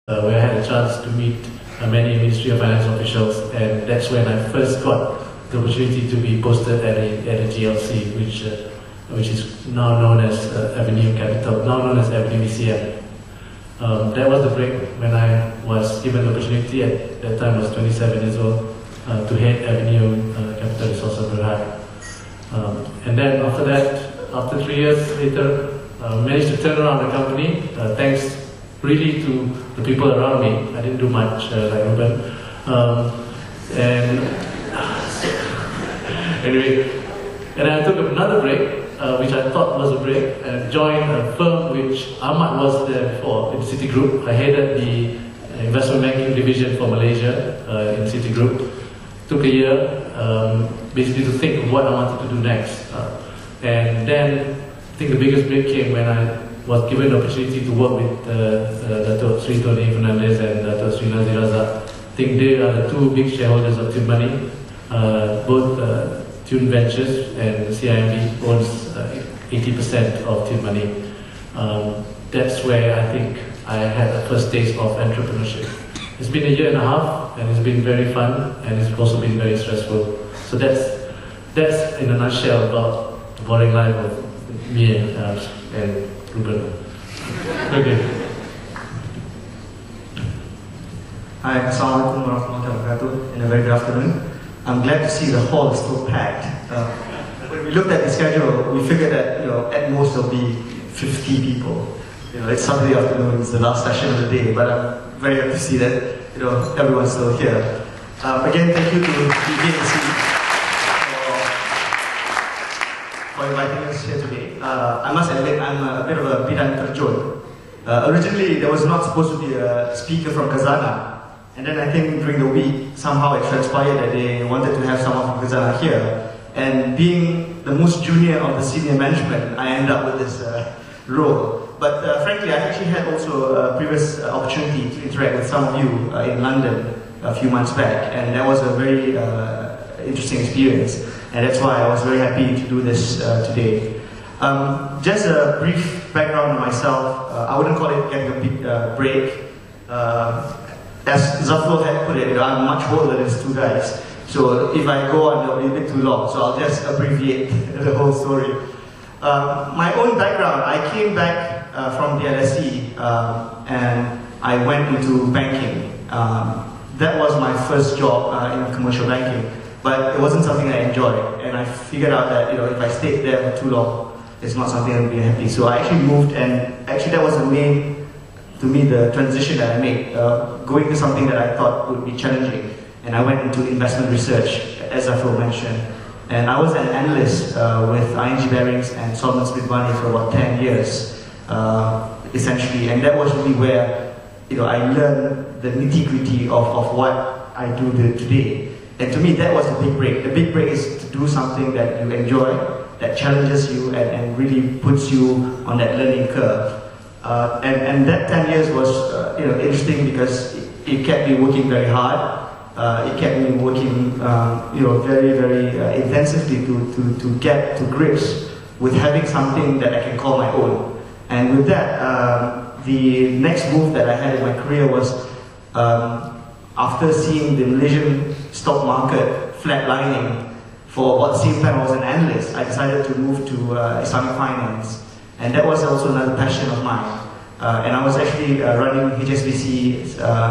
where I had a chance to meet many Ministry of Finance officials, and that's when I first got the opportunity to be posted at a GLC, which is now known as Avenue Capital, now known as Avenue VCM. That was the break when I was given the opportunity. At that time I was 27 years old, to head Avenue Capital Resources Berhad. And then after that, after 3 years later, managed to turn around the company, thanks really to the people around me. I didn't do much like Ruben. Anyway, and I took another break, which I thought was a break, and joined a firm which Ahmad was there before, in Citigroup. I headed the investment banking division for Malaysia in Citigroup. Took a year, basically to think of what I wanted to do next. And then I think the biggest break came when I was given the opportunity to work with Dato' Sri Tony Fernandez and Dato' Sri Nazir Razak. I think they are the two big shareholders of Tune Money. Both Tune Ventures and CIMB owns 80% of Tune Money. That's where I think I had a first taste of entrepreneurship. It's been a year and a half, and it's been very fun, and it's also been very stressful. So that's in a nutshell about the boring life of me and Ruben. Okay. Hi, Assalamualaikum warahmatullahi wabarakatuh, and a very good afternoon. I'm glad to see the hall is still packed. When we looked at the schedule, we figured that at most there'll be 50 people. It's Saturday afternoon, it's the last session of the day, but I'm very happy to see that everyone's still here. Again, thank you to DJC for inviting us here today. I must admit, I'm a bit of a bidang terjun. Originally, there was not supposed to be a speaker from Khazanah, and then I think during the week, somehow it transpired that they wanted to have someone from Khazanah here. And being the most junior of the senior management, I ended up with this role. But frankly, I've actually had also a previous opportunity to interact with some of you in London a few months back, and that was a very interesting experience, and that's why I was very happy to do this today. Just a brief background on myself. I wouldn't call it getting a big break. As Zafrul had put it, I'm much older than these two guys, so if I go on, it'll be a bit too long, so I'll just abbreviate the whole story. My own background, I came back from the LSE and I went into banking. That was my first job in commercial banking, but it wasn't something I enjoyed, and I figured out that if I stayed there for too long, it's not something I'd be happy. So I actually moved, and actually that was the transition that I made, going to something that I thought would be challenging, and I went into investment research, as Afro mentioned. And I was an analyst with ING Barings and Solomon Smith Barney for about 10 years, essentially. And that was really where I learned the nitty-gritty of what I do today. And to me, that was the big break. The big break is to do something that you enjoy, that challenges you, and really puts you on that learning curve. And that 10 years was interesting because it kept me working very hard. It kept me working, very, very intensively to get to grips with having something that I can call my own. And with that, the next move that I had in my career was, after seeing the Malaysian stock market flatlining for about the same time I was an analyst, I decided to move to Islamic finance. And that was also another passion of mine. And I was actually running HSBC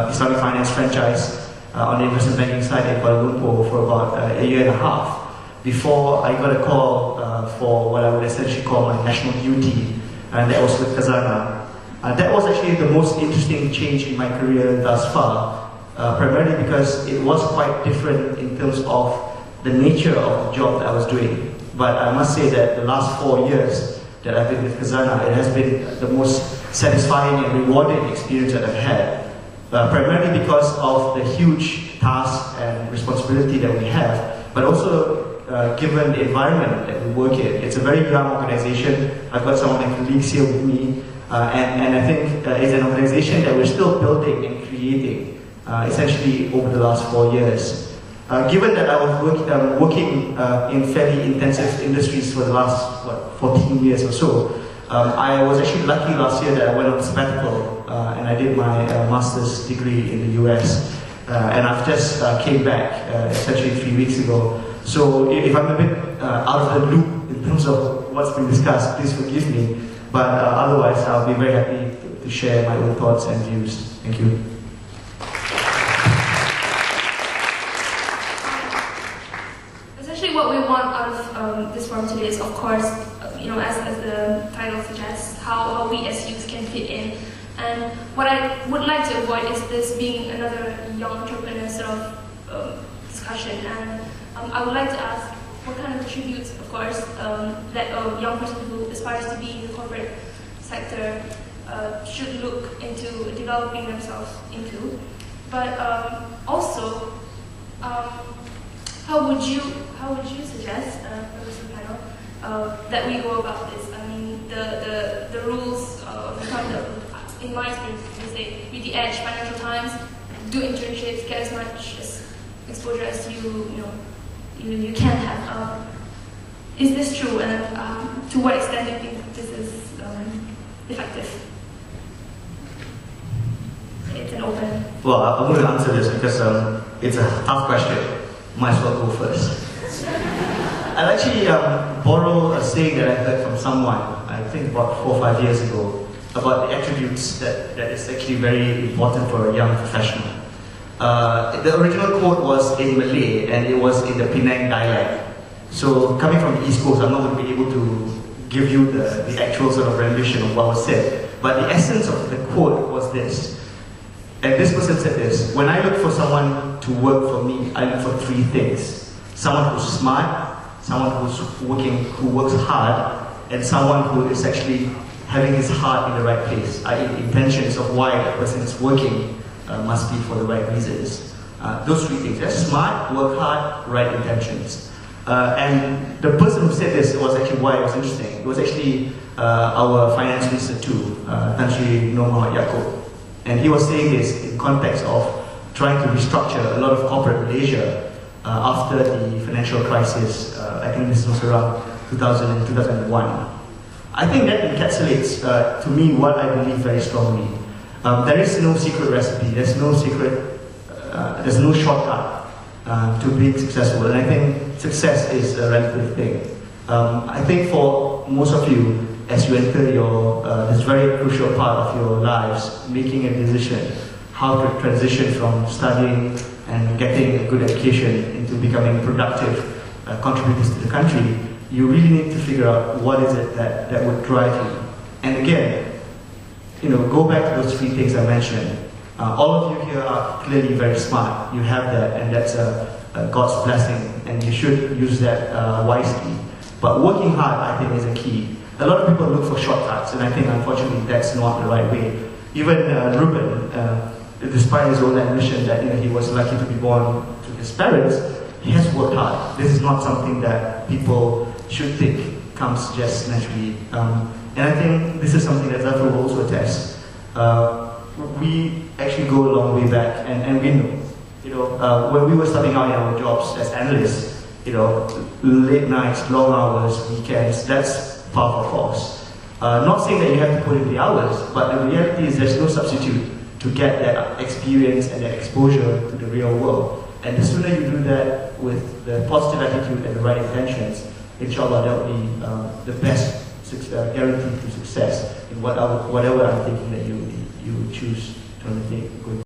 Islamic finance franchise on the investment banking side in Kuala Lumpur for about a year and a half before I got a call for what I would essentially call my national duty, and that was with Khazanah. That was actually the most interesting change in my career thus far, primarily because it was quite different in terms of the nature of the job that I was doing. But I must say that the last 4 years that I've been with Khazanah, it has been the most satisfying and rewarding experience that I've had. Primarily because of the huge task and responsibility that we have, but also given the environment that we work in. It's a very young organization. I've got some of my colleagues here with me, and I think it's an organization that we're still building and creating, essentially over the last 4 years. Given that I was working in fairly intensive industries for the last 14 years or so, I was actually lucky last year that I went on sabbatical and I did my master's degree in the US. And I've just came back, essentially 3 weeks ago. So if I'm a bit out of the loop in terms of what's been discussed, please forgive me. But otherwise, I'll be very happy to share my own thoughts and views. Thank you. Essentially, what we want out of this forum today is, of course, as the title suggests, how we as youth can fit in. And what I would like to avoid is this being another young entrepreneur sort of discussion. And I would like to ask what kind of attributes, of course, that a young person who aspires to be in the corporate sector should look into developing themselves into. But also, how would you suggest, members of the panel, that we go about this? I mean, the rules of the conduct. In my experience, they say read the Edge, Financial Times, do internships, get as much exposure as you can have. Is this true, and to what extent do you think this is effective? It's an open. Well, I'm going to answer this because it's a tough question. Might as well go first. I'll actually borrow a saying that I heard from someone, I think about 4 or 5 years ago, about the attributes that is actually very important for a young professional. The original quote was in Malay, and it was in the Penang dialect. So coming from the East Coast, I'm not going to be able to give you the actual sort of rendition of what was said. But the essence of the quote was this. And this person said this: when I look for someone to work for me, I look for 3 things. Someone who's smart, someone who works hard, and someone who is actually having his heart in the right place, i.e. the intentions of why that person is working must be for the right reasons. Those 3 things: that's smart, work hard, right intentions. And the person who said this was actually why it was interesting. It was actually our finance minister too, Tan Sri Noor Muhammad Yaakob. And he was saying this in context of trying to restructure a lot of corporate Malaysia after the financial crisis. I think this was around 2000 and 2001. I think that encapsulates to me what I believe very strongly. There is no secret recipe, there's no shortcut to being successful, and I think success is a relative thing. I think for most of you, as you enter this very crucial part of your lives, making a decision how to transition from studying and getting a good education into becoming productive contributors to the country, you really need to figure out what is it that would drive you. And again, go back to those 3 things I mentioned. All of you here are clearly very smart. You have that, and that's God's blessing, and you should use that wisely. But working hard, I think, is a key. A lot of people look for shortcuts, and I think, unfortunately, that's not the right way. Even Ruben, despite his own admission that he was lucky to be born to his parents, he has worked hard. This is not something that people should think comes just naturally. And I think this is something that Zafar will also attest. We actually go a long way back, and we know, when we were starting out in our jobs as analysts, late nights, long hours, weekends, that's part of our course. Not saying that you have to put in the hours, but the reality is there's no substitute to get that experience and that exposure to the real world. And the sooner you do that with the positive attitude and the right intentions, inshallah, that will be the best guarantee to success in whatever I'm thinking that you choose to undertake going